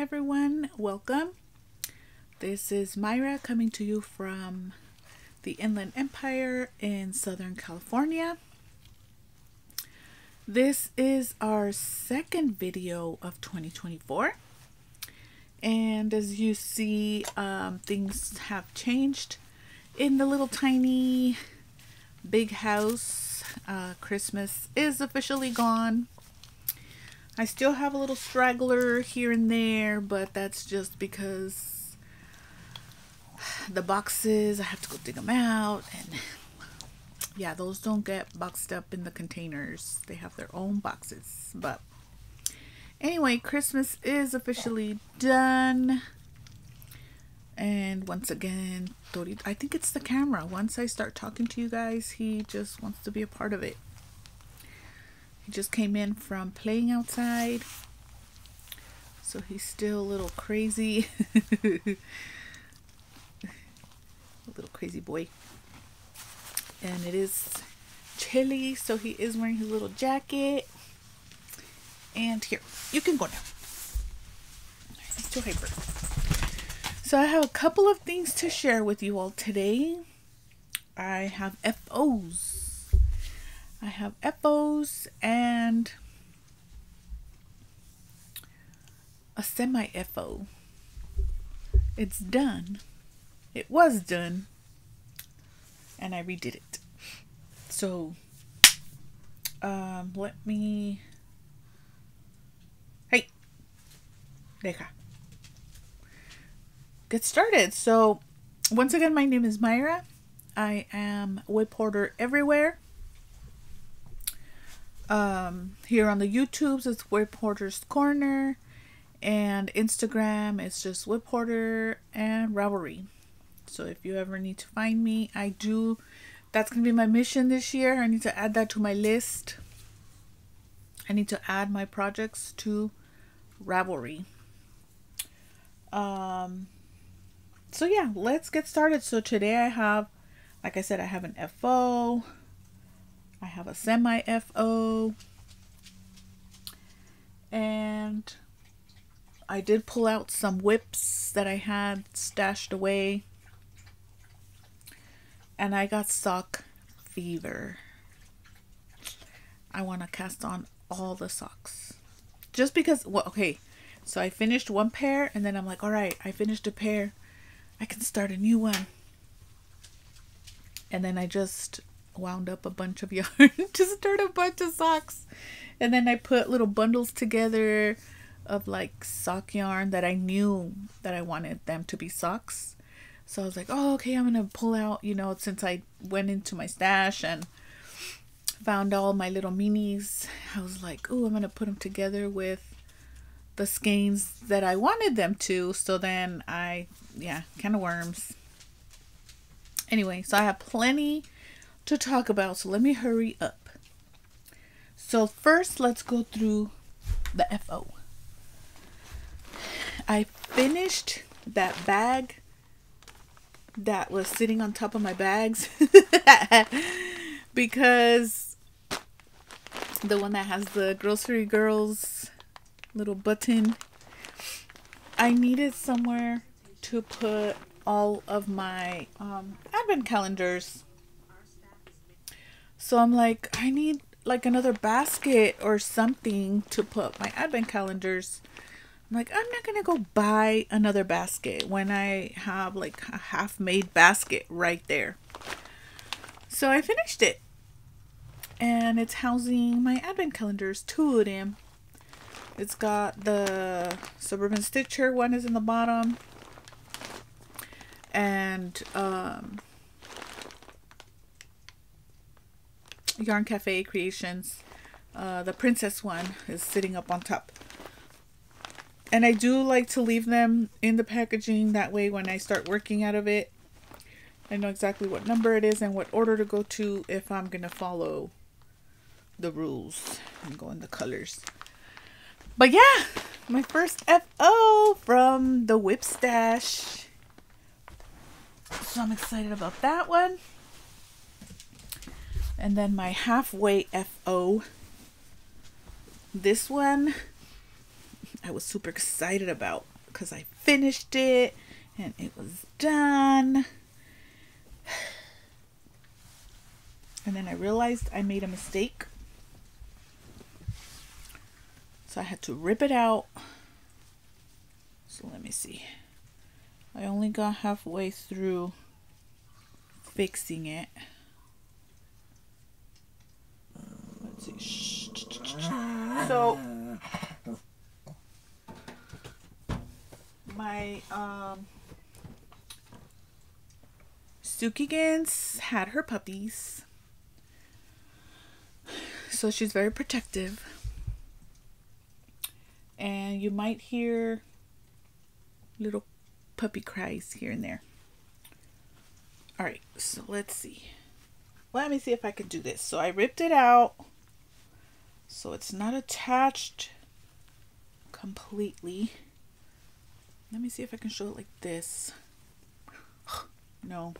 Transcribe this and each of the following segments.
everyone, welcome. This is Myra coming to you from the Inland Empire in Southern California. This is our second video of 2024, and as you see, things have changed in the little tiny big house. Christmas is officially gone. I still have a little straggler here and there, but that's just because the boxes, I have to go dig them out, and yeah, those don't get boxed up in the containers. They have their own boxes. But anyway, Christmas is officially done. And once again, Tori, I think it's the camera. Once I start talking to you guys, he just wants to be a part of it. He just came in from playing outside, so he's still a little crazy. A little crazy boy. And it is chilly, so he is wearing his little jacket. And here, you can go now. He's too hyper. So I have a couple of things to share with you all today. I have FOs. I have FOs and a semi-FO. It's done. It was done. And I redid it. So, let me... Hey! Deja. Get started. So, once again, my name is Myra. I am web hoarder everywhere. Here on the YouTubes, it's Web Hoarder's Corner, and Instagram, it's just Web Hoarder and Ravelry. So if you ever need to find me, that's going to be my mission this year. I need to add that to my list. I need to add my projects to Ravelry. So yeah, let's get started. So today I have, like I said, I have an FO. I have a semi-FO, and I did pull out some whips that I had stashed away, and I got sock fever. I want to cast on all the socks, just because, well, okay, so I finished one pair, and then I'm like, all right, I finished a pair, I can start a new one. And then I just wound up a bunch of yarn to start a bunch of socks, and then I put little bundles together of like sock yarn that I knew that I wanted them to be socks. So I was like, oh, okay, I'm gonna pull out, you know, since I went into my stash and found all my little minis, I was like, oh, I'm gonna put them together with the skeins that I wanted them to. So then yeah, can of worms. Anyway, so I have plenty to talk about, so let me hurry up. So first, let's go through the FO. I finished that bag that was sitting on top of my bags because the one that has the Grocery Girls little button, I needed somewhere to put all of my advent calendars. So I'm like, I need like another basket or something to put my advent calendars. I'm like, I'm not gonna go buy another basket when I have like a half-made basket right there. So I finished it, and it's housing my advent calendars, 2 of them. It's got the Suburban Stitcher, one is in the bottom, and Yarn Cafe Creations, the princess one is sitting up on top. And I do like to leave them in the packaging, that way when I start working out of it, I know exactly what number it is and what order to go to if I'm gonna follow the rules and go in the colors. But yeah, my first FO from the Whip Stash. So I'm excited about that one. And then my halfway FO. This one, I was super excited about because I finished it and it was done. And then I realized I made a mistake. So I had to rip it out. So let me see. I only got halfway through fixing it. Let's see. So my Sukigans had her puppies. So she's very protective. And you might hear little puppy cries here and there. Alright, so let's see. Let me see if I can do this. So I ripped it out. So it's not attached completely. Let me see if I can show it like this. No.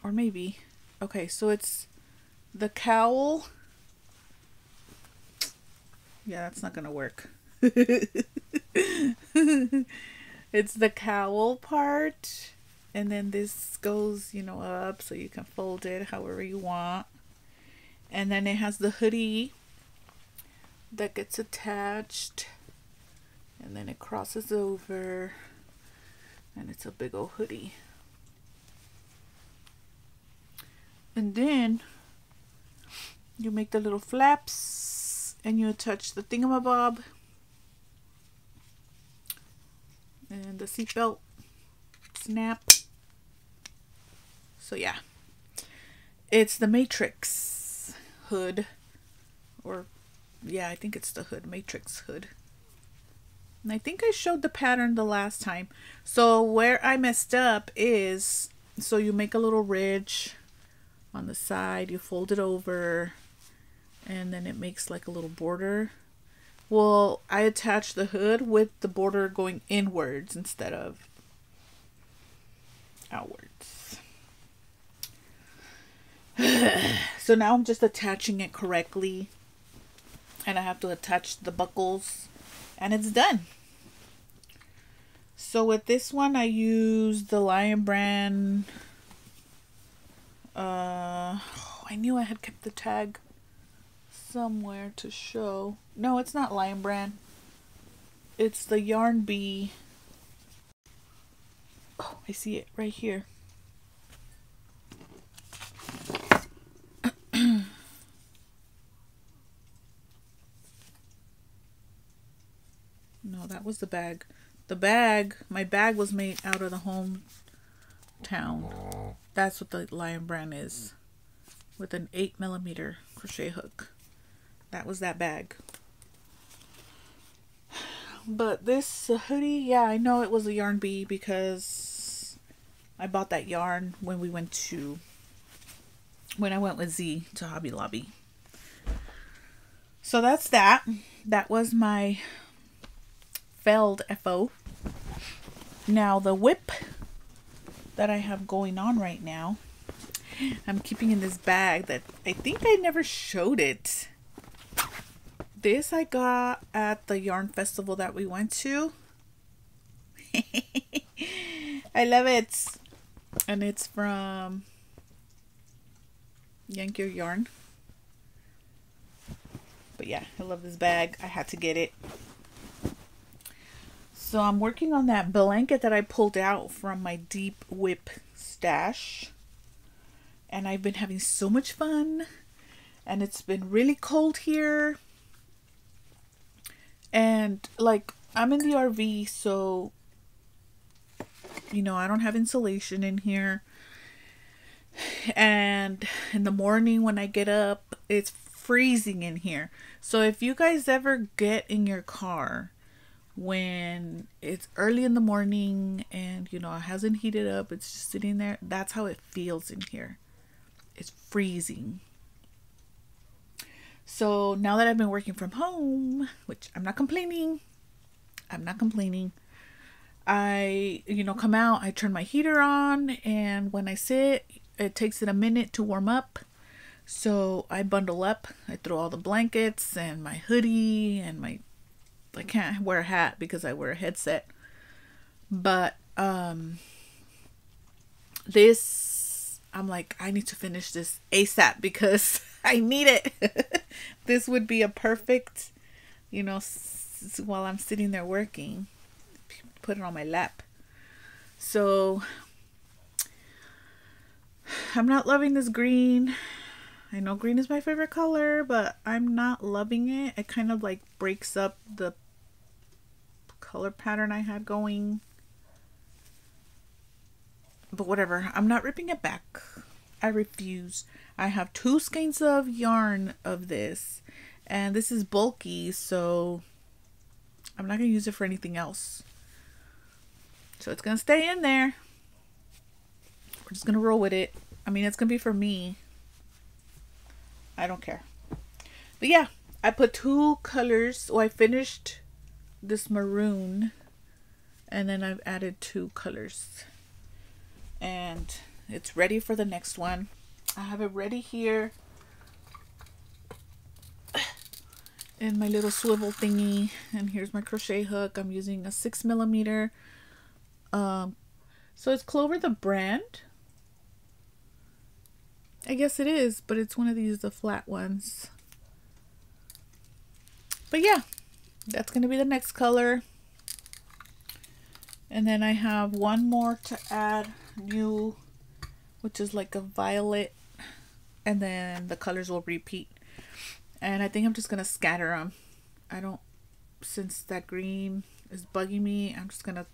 Or maybe. Okay, so it's the cowl. Yeah, that's not gonna work. It's the cowl part, and then this goes, you know, up so you can fold it however you want. And then it has the hoodie that gets attached, and then it crosses over, and it's a big old hoodie. And then you make the little flaps and you attach the thingamabob and the seatbelt snap. So yeah, it's the Matrix hood, or yeah, I think it's the hood, Matrix hood. And I think I showed the pattern the last time. So where I messed up is, so you make a little ridge on the side, you fold it over, and then it makes like a little border. Well, I attached the hood with the border going inwards instead of outwards. So now I'm just attaching it correctly, and I have to attach the buckles, and it's done. So with this one I used the Lion brand. I knew I had kept the tag somewhere to show. No, it's not Lion brand. It's the Yarn Bee. Oh, I see it right here. No, that was the bag. The bag, my bag was made out of the hometown. That's what the Lion brand is. With an 8mm crochet hook. That was that bag. But this hoodie, yeah, I know it was a Yarn Bee because I bought that yarn when I went with Z to Hobby Lobby. So that's that. That was my failed FO. Now the whip that I have going on right now, I'm keeping in this bag that I think I never showed it. This I got at the yarn festival that we went to. I love it. And it's from Yankee Yarn. But yeah, I love this bag. I had to get it. So I'm working on that blanket that I pulled out from my deep whip stash. And I've been having so much fun. And it's been really cold here. And like, I'm in the RV, so, you know, I don't have insulation in here. And in the morning when I get up, it's freezing in here. So if you guys ever get in your car when it's early in the morning and, you know, it hasn't heated up, it's just sitting there, that's how it feels in here. It's freezing. So now that I've been working from home, which I'm not complaining, I, you know, come out, I turn my heater on, and when I sit, it takes it a minute to warm up. So I bundle up, I throw all the blankets and my hoodie and my I can't wear a hat because I wear a headset. But this, I'm like, I need to finish this ASAP because I need it. This would be a perfect, you know, while I'm sitting there working, put it on my lap. So I'm not loving this green. I know green is my favorite color, but I'm not loving it. It kind of like breaks up the color pattern I had going. But whatever, I'm not ripping it back. I refuse. I have 2 skeins of yarn of this, and this is bulky, so I'm not going to use it for anything else. So it's going to stay in there. We're just going to roll with it. I mean, it's going to be for me. I don't care. But yeah, I put 2 colors. So I finished this maroon, and then I've added 2 colors. And it's ready for the next one. I have it ready here in my little swivel thingy. And here's my crochet hook. I'm using a 6mm. So it's Clover the brand. I guess it is, but it's one of these, the flat ones. But yeah, that's going to be the next color. And then I have one more to add new, which is like a violet, and then the colors will repeat. And I think I'm just going to scatter them. I don't, since that green is bugging me, I'm just going to,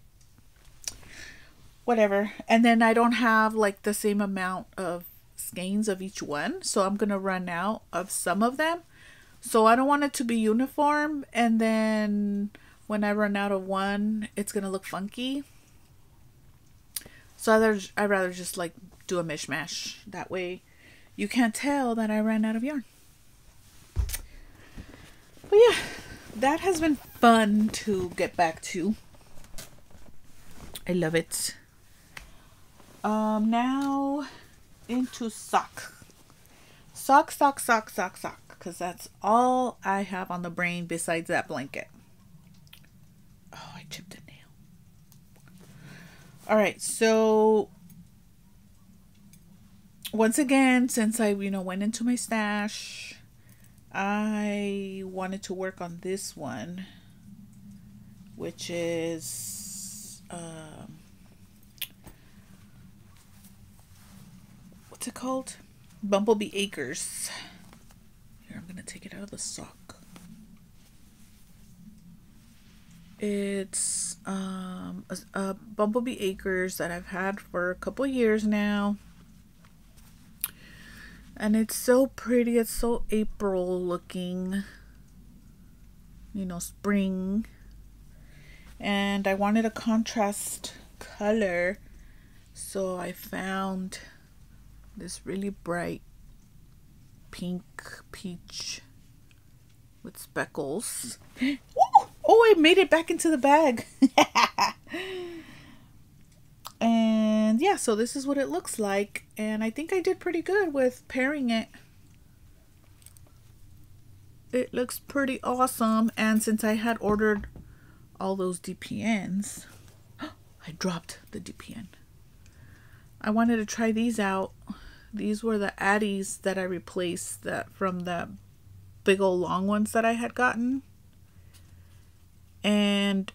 whatever. And then I don't have like the same amount of skeins of each one, so I'm going to run out of some of them. So I don't want it to be uniform, and then when I run out of one, it's going to look funky. So I'd rather just like do a mishmash. That way you can't tell that I ran out of yarn. But yeah, that has been fun to get back to. I love it. Now into sock. Sock, because that's all I have on the brain besides that blanket. Oh, I chipped a nail. All right, so once again, since I, went into my stash, I wanted to work on this one, which is, what's it called? Bumblebee Acres. Here, I'm going to take it out of the sock. It's a Bumblebee Acres that I've had for a couple years now. And it's so pretty. It's so April looking. Spring. And I wanted a contrast color. So I found this really bright pink peach with speckles. Oh, I made it back into the bag. And yeah, so this is what it looks like. And I think I did pretty good with pairing it. It looks pretty awesome. And since I had ordered all those DPNs, I dropped the DPN. I wanted to try these out. These were the Addies that I replaced from the big old long ones that I had gotten. And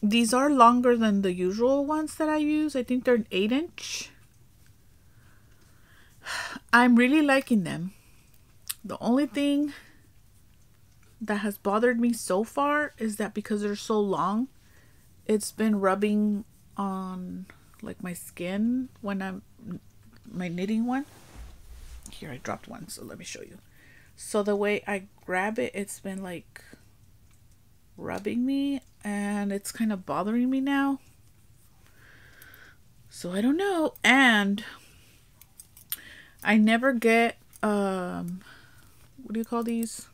these are longer than the usual ones that I use. I think they're an 8-inch. I'm really liking them. The only thing that has bothered me so far is that because they're so long, it's been rubbing on like my skin when I'm my knitting one. Here, I dropped one, so let me show you. So the way I grab it, it's been like rubbing me, and it's kind of bothering me now. So I don't know. And I never get what do you call these?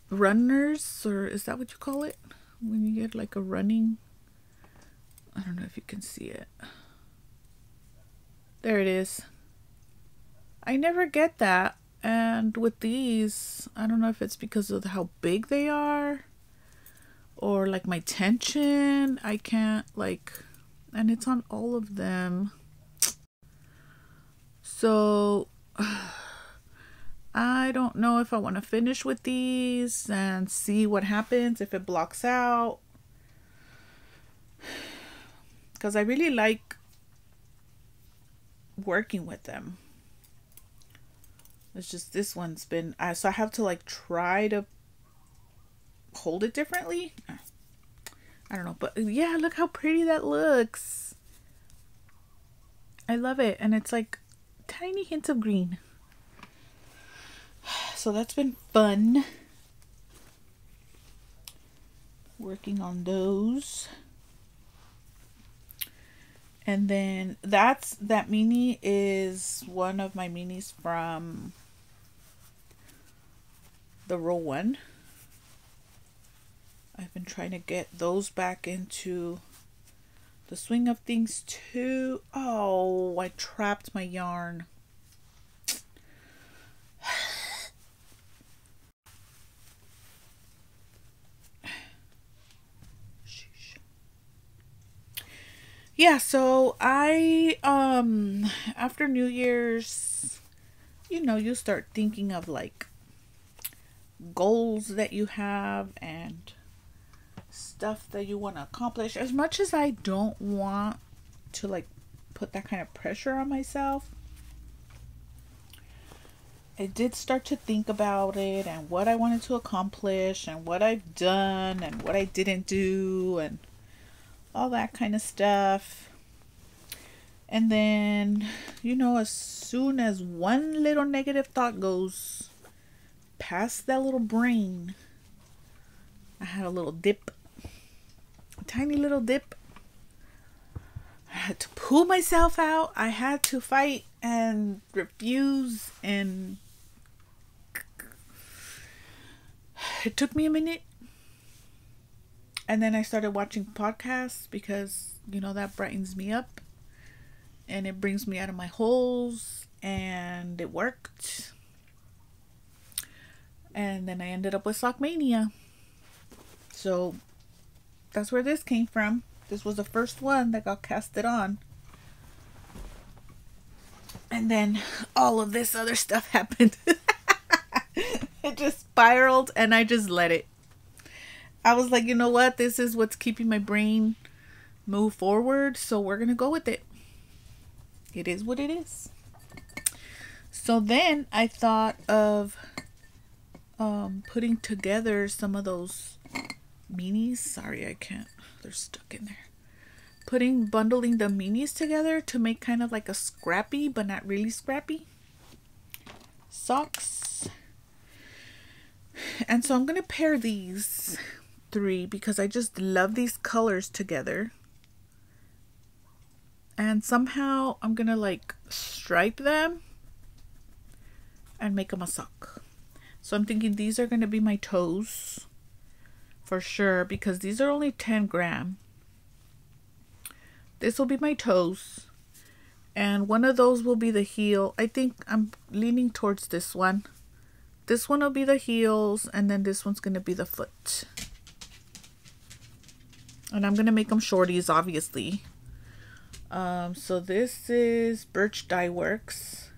Runners, or is that what you call it? When you get like a running, I don't know if you can see it. There it is. I never get that. And with these, I don't know if it's because of how big they are or like my tension. I can't like, and it's on all of them. So I don't know if I want to finish with these and see what happens if it blocks out. Because I really like working with them. It's just this one's been, so I have to like try to hold it differently. I don't know, but yeah, look how pretty that looks. I love it. And it's like tiny hints of green. So that's been fun working on those. And then that mini is one of my minis from the row 1. I've been trying to get those back into the swing of things too. Oh, I trapped my yarn. Yeah, so I after New Year's, you know, you start thinking of like goals that you have and stuff that you want to accomplish. As much as I don't want to like put that kind of pressure on myself, I did start to think about it and what I wanted to accomplish and what I've done and what I didn't do and all that kind of stuff. And then, you know, as soon as one little negative thought goes past that little brain, I had a little dip, a tiny little dip. I had to pull myself out. I had to fight and refuse, and it took me a minute. And then I started watching podcasts because, you know, that brightens me up and it brings me out of my holes, and it worked. And then I ended up with Sockmania. So that's where this came from. This was the first one that got casted on. And then all of this other stuff happened. It just spiraled and I just let it. I was like, you know what? This is what's keeping my brain move forward. So we're going to go with it. It is what it is. So then I thought of putting together some of those minis. Sorry, I can't. They're stuck in there. Bundling the minis together to make kind of like a scrappy, but not really scrappy socks. And so I'm going to pair these 3 because I just love these colors together. And somehow I'm going to like stripe them and make them a sock. So I'm thinking these are going to be my toes for sure, because these are only 10 gram. This will be my toes. And one of those will be the heel. I think I'm leaning towards this one. This one will be the heels, and then this one's going to be the foot. And I'm going to make them shorties, obviously. So this is Birch Dye Works.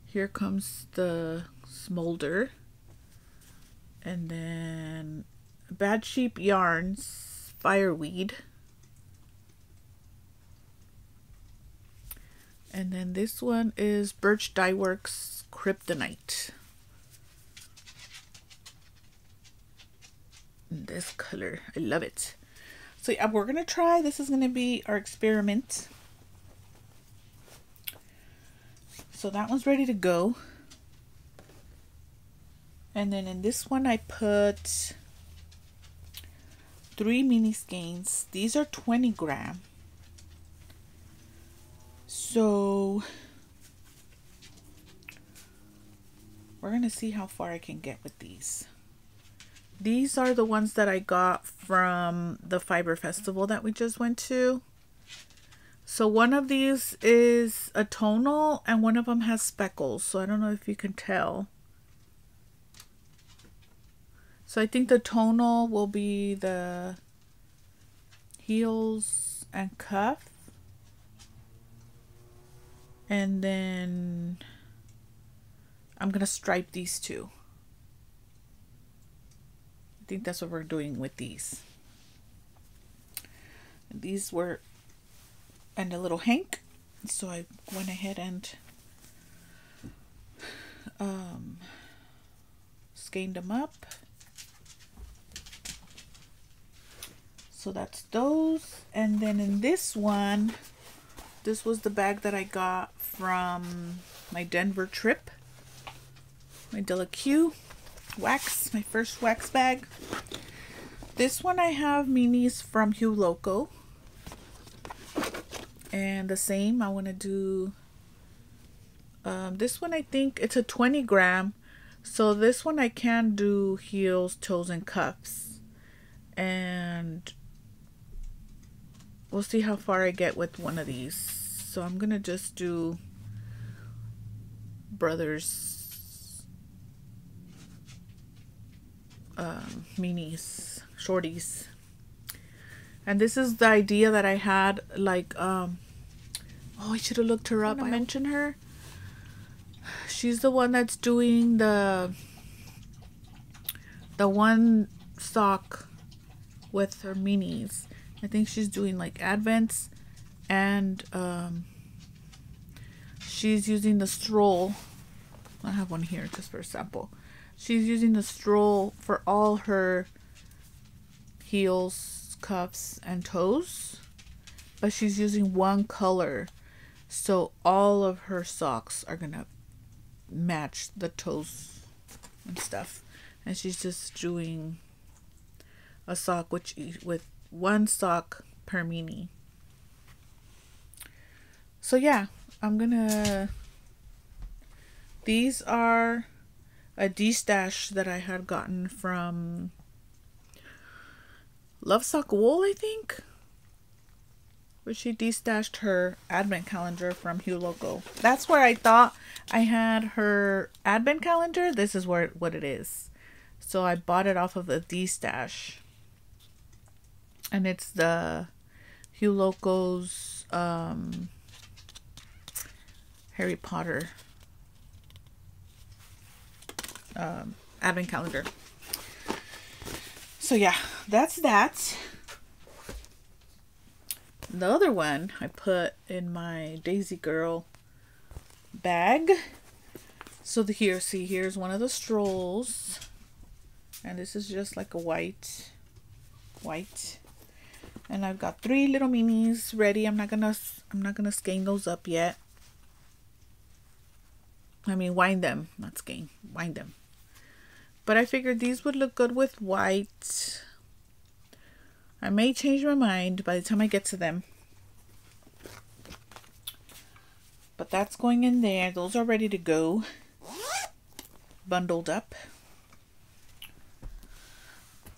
Here comes the smolder. And then Bad Sheep Yarns Fireweed. And then this one is Birch Dye Works Kryptonite. This color, I love it. So yeah, we're gonna try. This is gonna be our experiment. So that one's ready to go. And then in this one I put 3 mini skeins. These are 20 gram. So we're gonna see how far I can get with these. These are the ones that I got from the Fiber Festival that we just went to. So one of these is a tonal and one of them has speckles. So I don't know if you can tell. So I think the tonal will be the heels and cuff. And then I'm going to stripe these two. I think that's what we're doing with these. And these were and a little hank. So I went ahead and skeined them up. So that's those. And then in this one, this was the bag that I got from my Denver trip. My Delaque wax, my first wax bag. This one I have minis from Hue Loco. And the same, I want to do this one. I think it's a 20 gram. So this one I can do heels, toes, and cuffs. And we'll see how far I get with one of these. So I'm going to just do Brothers minis, shorties. And this is the idea that I had, like, oh, I should have looked her up. I mentioned her. She's the one that's doing the one sock with her minis. I think she's doing like advents, and she's using the stroll. I have one here just for a sample. She's using the stroll for all her heels, cuffs, and toes, but she's using one color, so all of her socks are gonna match the toes and stuff. And she's just doing a sock with one sock per mini. So yeah, I'm gonna, these are a D-stash that I had gotten from Love Sock Wool, I think, where she D-stashed her advent calendar from Hue Loco. That's where I thought I had her advent calendar. This is what it is. So I bought it off of the D-stash. And it's the Hue Loco's Harry Potter advent calendar. So yeah, that's that. The other one I put in my Daisy Girl bag. So here's one of the strolls, and this is just like a white, and I've got 3 little minis ready. I'm not gonna skein those up yet. I mean, wind them, not skein, wind them. But I figured these would look good with white. I may change my mind by the time I get to them. But that's going in there. Those are ready to go. Bundled up.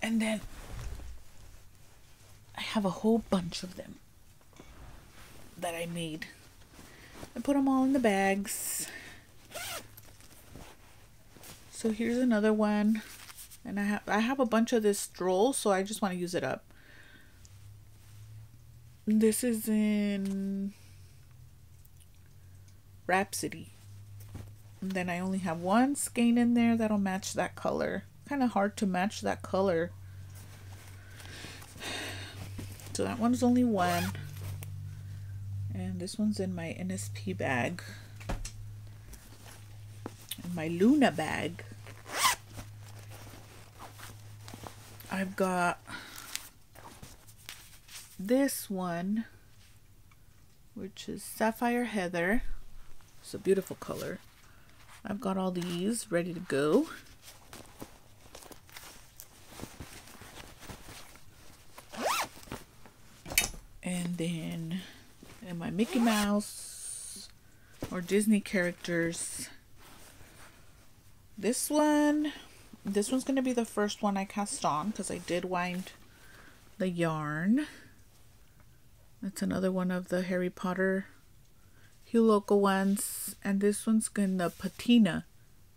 And then I have a whole bunch of them that I made. I put them all in the bags. So here's another one, and I have a bunch of this stroll, so I just want to use it up. This is in Rhapsody. And then I only have one skein in there that'll match that color. Kind of hard to match that color. So that one's only one. And this one's in my NSP bag. In my Luna bag. I've got this one, which is Sapphire Heather. It's a beautiful color. I've got all these ready to go. And then in my Mickey Mouse or Disney characters, this one's going to be the first one I cast on because I did wind the yarn. That's another one of the Harry Potter Hue Local ones. And this one's in the patina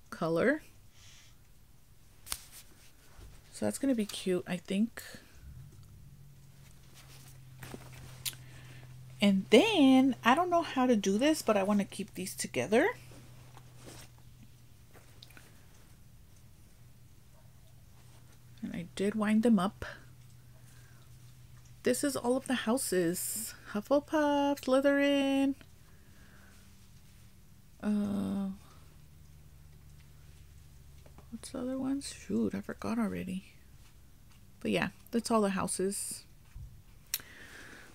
color. So that's going to be cute, I think. And then, I don't know how to do this, but I want to keep these together. And I did wind them up. This is all of the houses. Hufflepuff, Slytherin. What's the other ones? Shoot, I forgot already. But yeah, that's all the houses.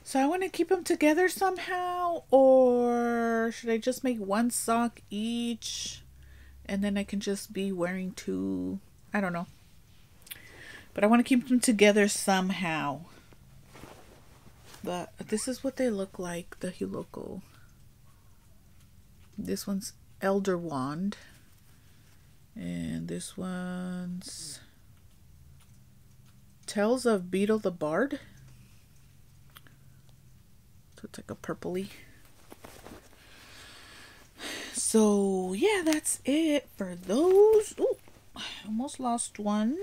So I want to keep them together somehow, or should I just make one sock each and then I can just be wearing two? I don't know. But I want to keep them together somehow. But this is what they look like, the Hue Local. This one's Elder Wand. And this one's Tales of Beetle the Bard. So it's like a purpley. So yeah, that's it for those. Oh, I almost lost one.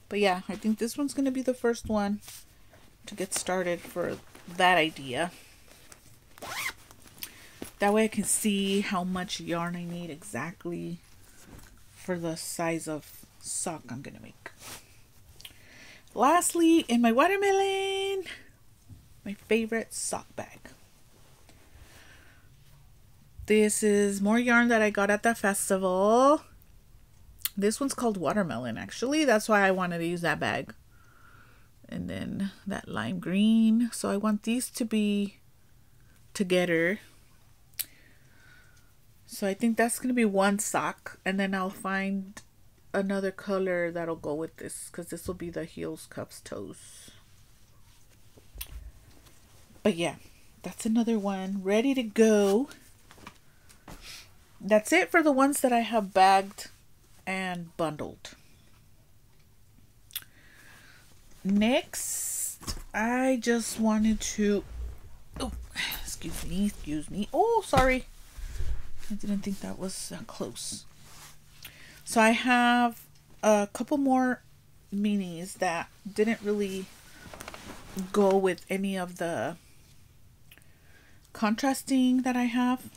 But yeah, I think this one's going to be the first one to get started for that idea. That way I can see how much yarn I need exactly for the size of sock I'm going to make. Lastly, in my watermelon, my favorite sock bag. This is more yarn that I got at the festival. This one's called Watermelon, actually. That's why I wanted to use that bag. And then that lime green. So I want these to be together. So I think that's going to be one sock. And then I'll find another color that'll go with this, because this will be the heels, cuffs, toes. But yeah, that's another one ready to go. That's it for the ones that I have bagged and bundled. Next, I just wanted to, oh, excuse me. Oh, sorry. I didn't think that was close. So I have a couple more minis that didn't really go with any of the contrasting that I have.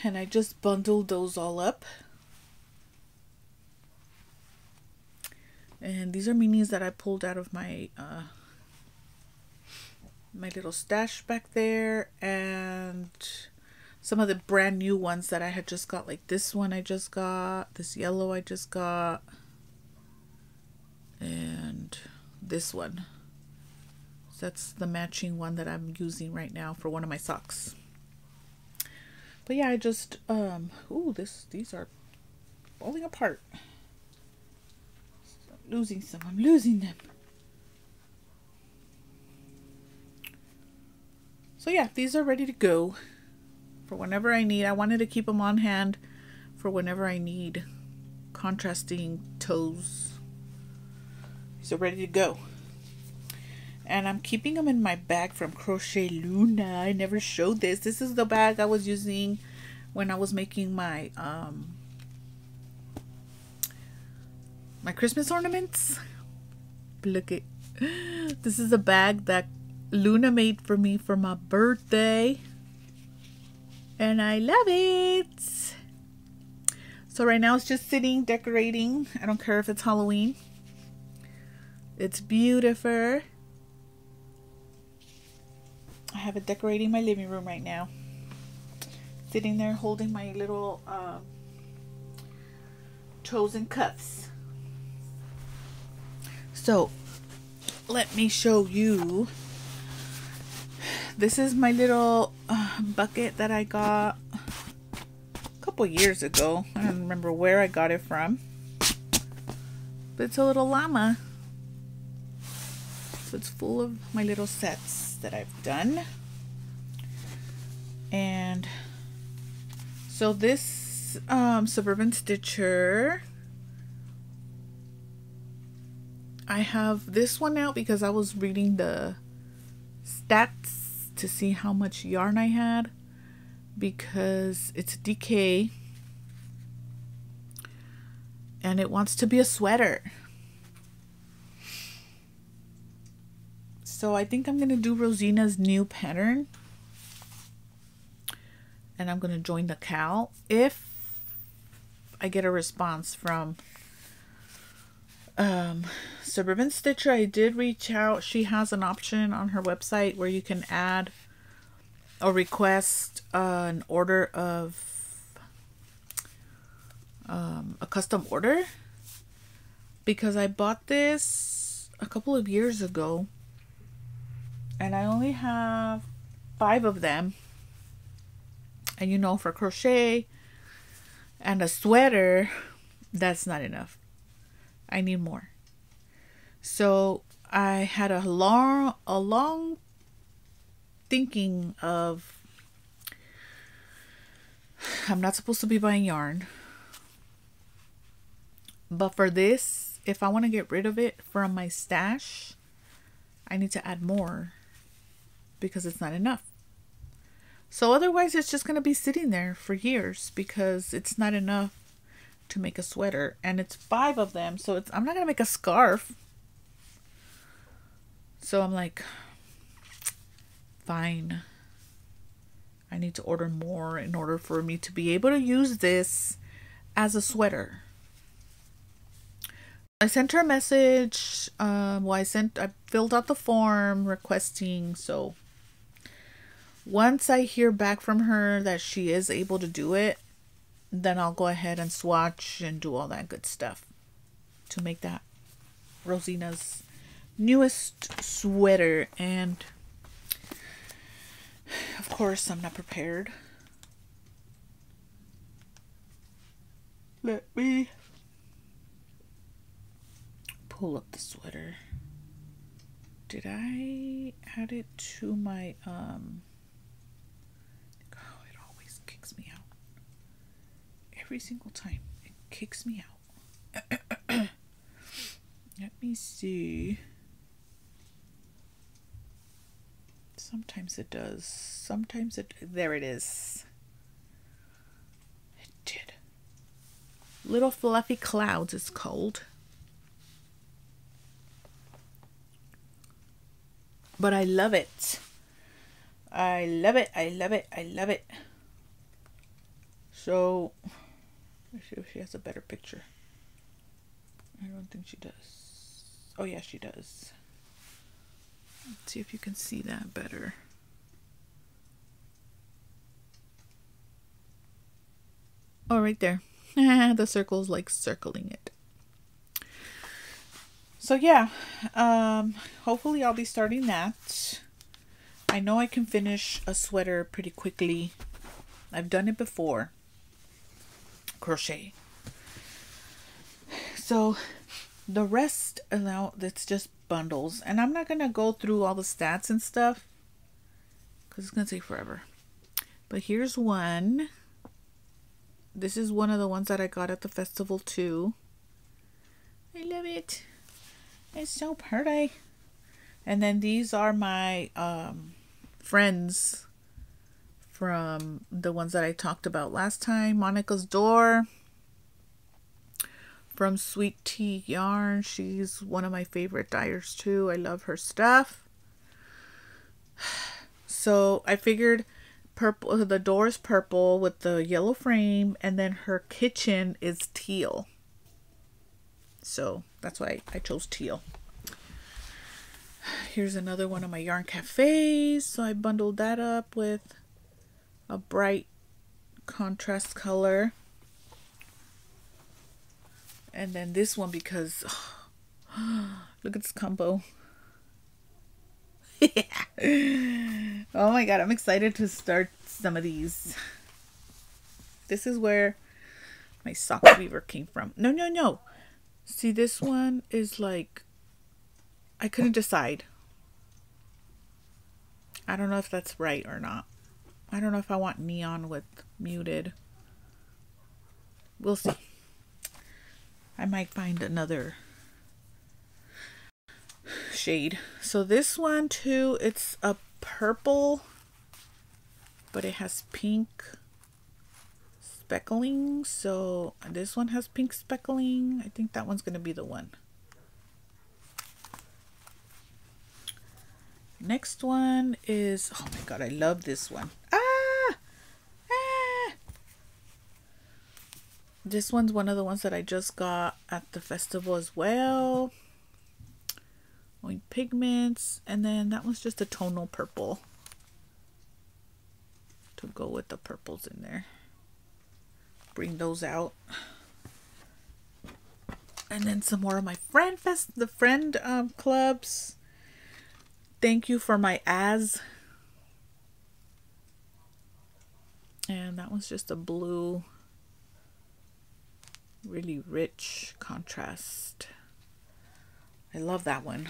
And I just bundled those all up. And these are minis that I pulled out of my my little stash back there, and some of the brand new ones that I had just got, like this one I just got, this yellow I just got, and this one. So that's the matching one that I'm using right now for one of my socks. But yeah, I just ooh, these are falling apart. I'm losing some. I'm losing them. So yeah, these are ready to go for whenever I need. I wanted to keep them on hand for whenever I need contrasting toes. These are ready to go. And I'm keeping them in my bag from Crochet Luna. I never showed this. This is the bag I was using when I was making my my Christmas ornaments. Look at this is a bag that Luna made for me for my birthday. And I love it. So right now it's just sitting, decorating. I don't care if it's Halloween. It's beautiful. I have it decorating my living room right now. Sitting there holding my little toes and cuffs. So let me show you. This is my little bucket that I got a couple years ago. I don't remember where I got it from. But it's a little llama. So it's full of my little sets that I've done. And so this Suburban Stitcher, I have this one out because I was reading the stats to see how much yarn I had, because it's DK and it wants to be a sweater. So I think I'm going to do Rosina's new pattern. And I'm going to join the cowl if I get a response from Suburban Stitcher. I did reach out. She has an option on her website where you can add or request an order of a custom order, because I bought this a couple of years ago and I only have 5 of them. And you know, for crochet and a sweater, that's not enough. I need more. So I had a long thinking of, I'm not supposed to be buying yarn, but for this, if I want to get rid of it from my stash, I need to add more because it's not enough. So otherwise it's just going to be sitting there for years because it's not enough to make a sweater, and it's 5 of them, so I'm not going to make a scarf. So I'm like, fine, I need to order more in order for me to be able to use this as a sweater. I sent her a message. I filled out the form requesting. So once I hear back from her that she is able to do it, then I'll go ahead and swatch and do all that good stuff to make that Rosina's newest sweater. And of course, I'm not prepared. Let me pull up the sweater. Did I add it to my oh, it always kicks me out. Every single time it kicks me out. Let me see. Sometimes it does. Sometimes it... There it is. It did. Little Fluffy Clouds is called. But I love it. I love it. I love it. I love it. So, let's see if she has a better picture. I don't think she does. Oh yeah, she does. Let's see if you can see that better. Oh, right there. The circle's like circling it. So yeah, hopefully I'll be starting that. I know I can finish a sweater pretty quickly. I've done it before. Crochet. So the rest, now that's just bundles, and I'm not gonna go through all the stats and stuff because it's gonna take forever. But here's one. This is one of the ones that I got at the festival too. I love it. It's so pretty. And then these are my friends from the ones that I talked about last time. Monica's Door from Sweet Tea Yarn. She's one of my favorite dyers too. I love her stuff. So I figured purple, the door is purple with the yellow frame, and then her kitchen is teal. So that's why I chose teal. Here's another one of my yarn cafes. So I bundled that up with a bright contrast color. And then this one because look at this combo. Oh my god, I'm excited to start some of these. This is where my sock weaver came from. No. See, this one is like, I couldn't decide. I don't know if that's right or not. I don't know if I want neon with muted. We'll see. I might find another shade. So this one too, it's a purple, but it has pink speckling. So this one has pink speckling. I think that one's going to be the one. Next one is, oh my god, I love this one. This one's one of the ones that I just got at the festival as well. Oink pigments, and then that one's just a tonal purple to go with the purples in there. Bring those out. And then some more of my friend clubs. Thank you for my as. And that one's just a blue, really rich contrast. I love that one.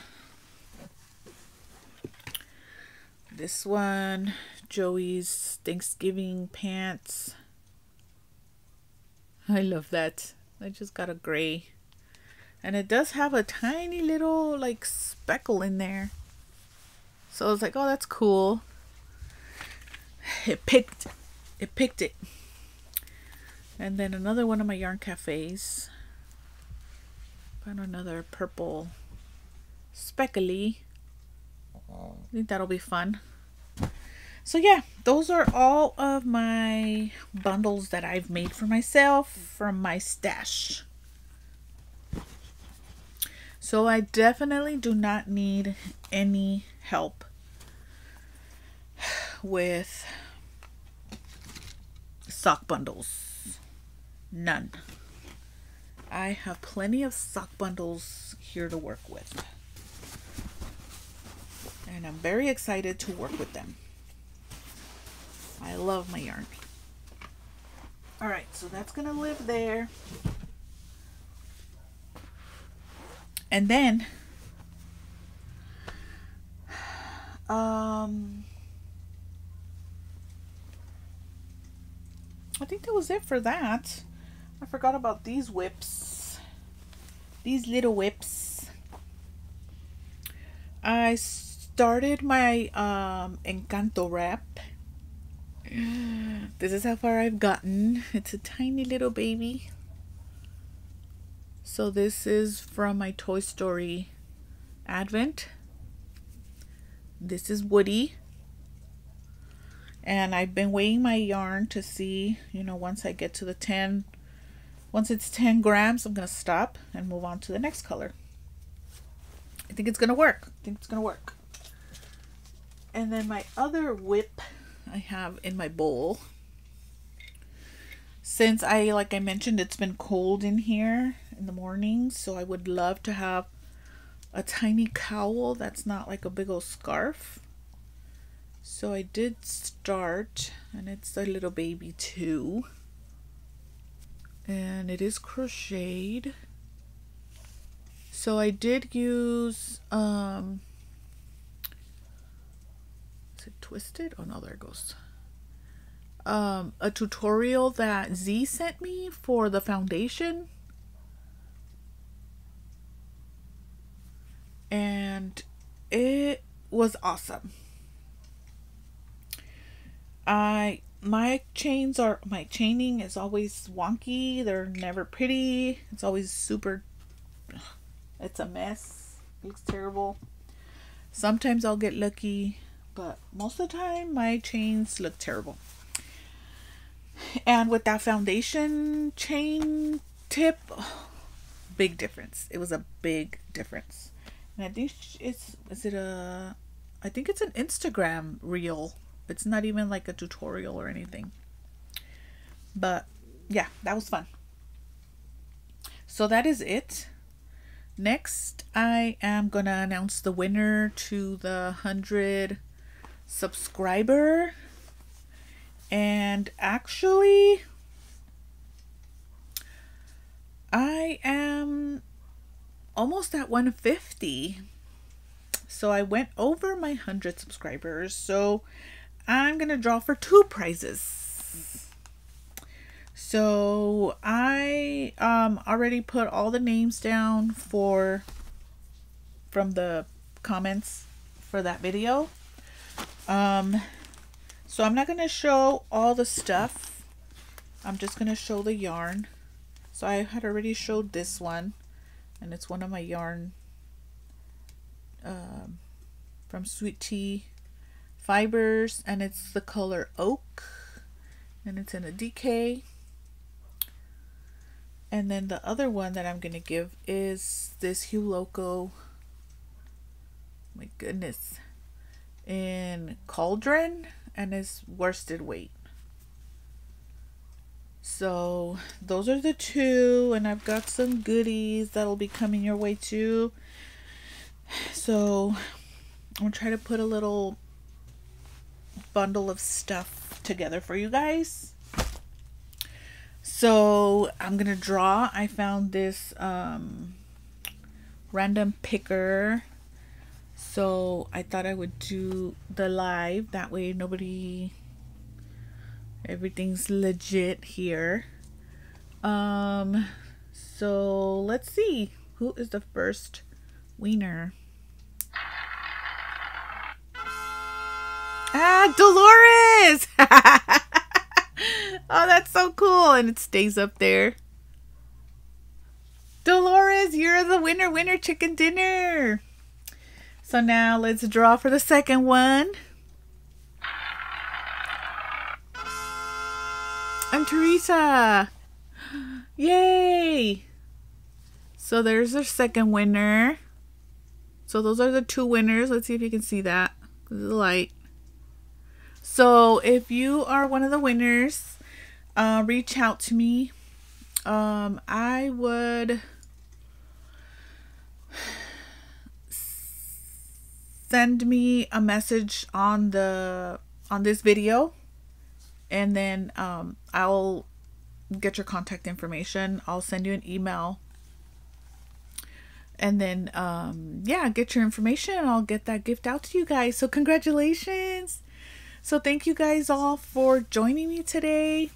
This one, Joey's Thanksgiving pants. I love that. I just got a gray. And it does have a tiny little like speckle in there. So I was like, oh, that's cool. It picked it. And then another one of my yarn cafes. Found another purple speckly. I think that'll be fun. So yeah, those are all of my bundles that I've made for myself from my stash. So I definitely do not need any help with sock bundles. None. I have plenty of sock bundles here to work with. And I'm very excited to work with them. I love my yarn. Alright, so that's going to live there. And then, I think that was it for that. I forgot about these whips. These little whips. I started my Encanto wrap. This is how far I've gotten. It's a tiny little baby. So this is from my Toy Story Advent. This is Woody. And I've been weighing my yarn to see, you know, once I get to the 10, once it's 10 grams, I'm going to stop and move on to the next color. I think it's going to work. And then my other whip I have in my bowl. Since like I mentioned, it's been cold in here in the morning, so I would love to have a tiny cowl that's not like a big old scarf. So I did start, and it's a little baby too. And it is crocheted. So I did use, is it twisted? Oh no, there it goes. A tutorial that Z sent me for the foundation. And it was awesome. My chaining is always wonky. They're never pretty. It's always super, it's a mess. It looks terrible. Sometimes I'll get lucky, but most of the time my chains look terrible. And with that foundation chain tip, oh, big difference. It was a big difference. And I think I think it's an Instagram reel. It's not even like a tutorial or anything. But yeah, that was fun. So that is it. Next, I am going to announce the winner to the 100 subscriber. And actually, I am almost at 150. So I went over my 100 subscribers. So I'm going to draw for 2 prizes. So I already put all the names down from the comments for that video. So I'm not going to show all the stuff. I'm just going to show the yarn. So I had already showed this one, and it's one of my yarn from Sweet Tea Fibers, and it's the color Oak, and it's in a DK. And then the other one that I'm going to give is this Hue Loco, my goodness, in Cauldron, and it's worsted weight. So those are the two, and I've got some goodies that'll be coming your way too. So I'm gonna try to put a little bundle of stuff together for you guys. So I'm gonna draw. I found this random picker, so I thought I would do the live, that way everything's legit here. So let's see who is the first wiener. Dolores. Oh, that's so cool, and it stays up there. Dolores, you're the winner chicken dinner. So now let's draw for the second one. I'm Teresa. Yay. So there's our second winner. So those are the two winners. Let's see if you can see that. This is the light. So if you are one of the winners, reach out to me. I would send me a message on this video, and then I'll get your contact information. I'll send you an email, and then yeah, get your information. I'll get that gift out to you guys. So congratulations. So thank you guys all for joining me today.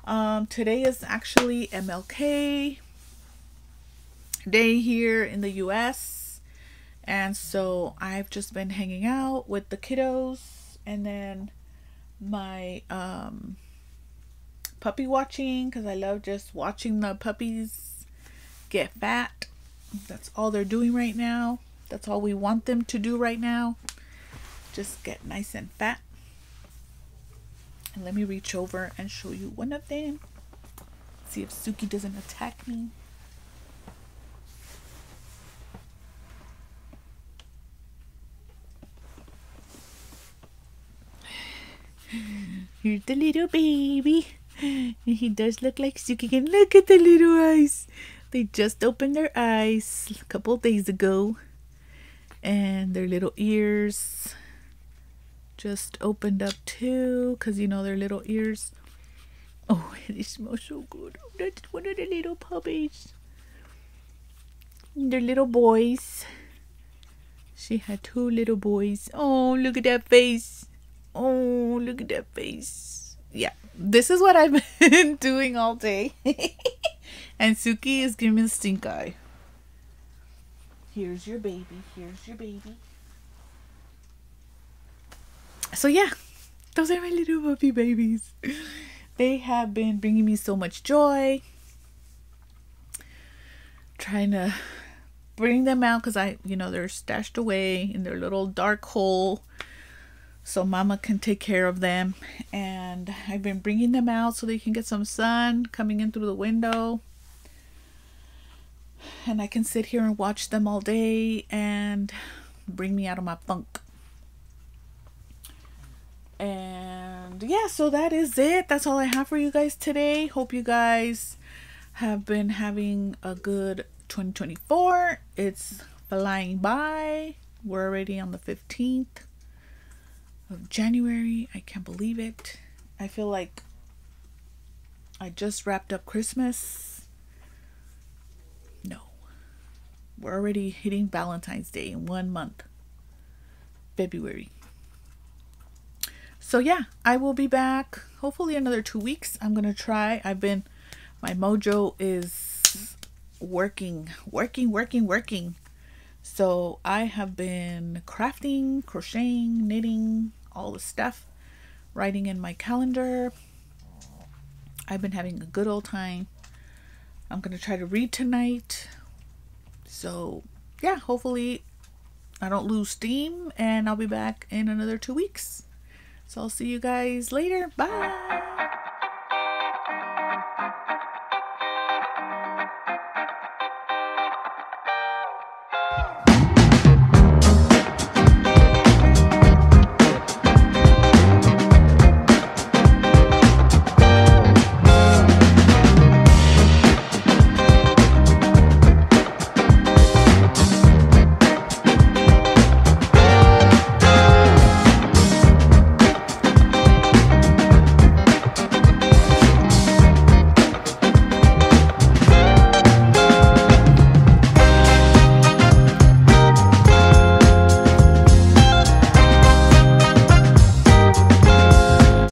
Today is actually MLK Day here in the US, and so I've just been hanging out with the kiddos, and then my puppy watching, because I love just watching the puppies get fat. That's all they're doing right now. That's all we want them to do right now, just get nice and fat. And let me reach over and show you one of them. See if Suki doesn't attack me. Here's the little baby. And he does look like Suki. And look at the little eyes. They just opened their eyes a couple days ago. And their little ears just opened up too, because you know their little ears. Oh, they smell so good. Oh, that's one of the little puppies. They're little boys. She had two little boys. Oh, look at that face. Oh, look at that face. Yeah, this is what I've been doing all day. And Suki is giving me the stink eye. Here's your baby. Here's your baby. So yeah, those are my little puppy babies. They have been bringing me so much joy. Trying to bring them out, because they're stashed away in their little dark hole, so Mama can take care of them. And I've been bringing them out so they can get some sun coming in through the window, and I can sit here and watch them all day and bring me out of my funk. And yeah, so that is it. That's all I have for you guys today. Hope you guys have been having a good 2024. It's flying by. We're already on the 15th of January. I can't believe it. I feel like I just wrapped up Christmas. No, we're already hitting Valentine's Day in 1 month, February. So yeah, I will be back hopefully another 2 weeks. I'm gonna try. My mojo is working. So I have been crafting, crocheting, knitting, all the stuff, writing in my calendar. I've been having a good old time. I'm going to try to read tonight. So yeah, hopefully I don't lose steam, and I'll be back in another 2 weeks. So I'll see you guys later. Bye.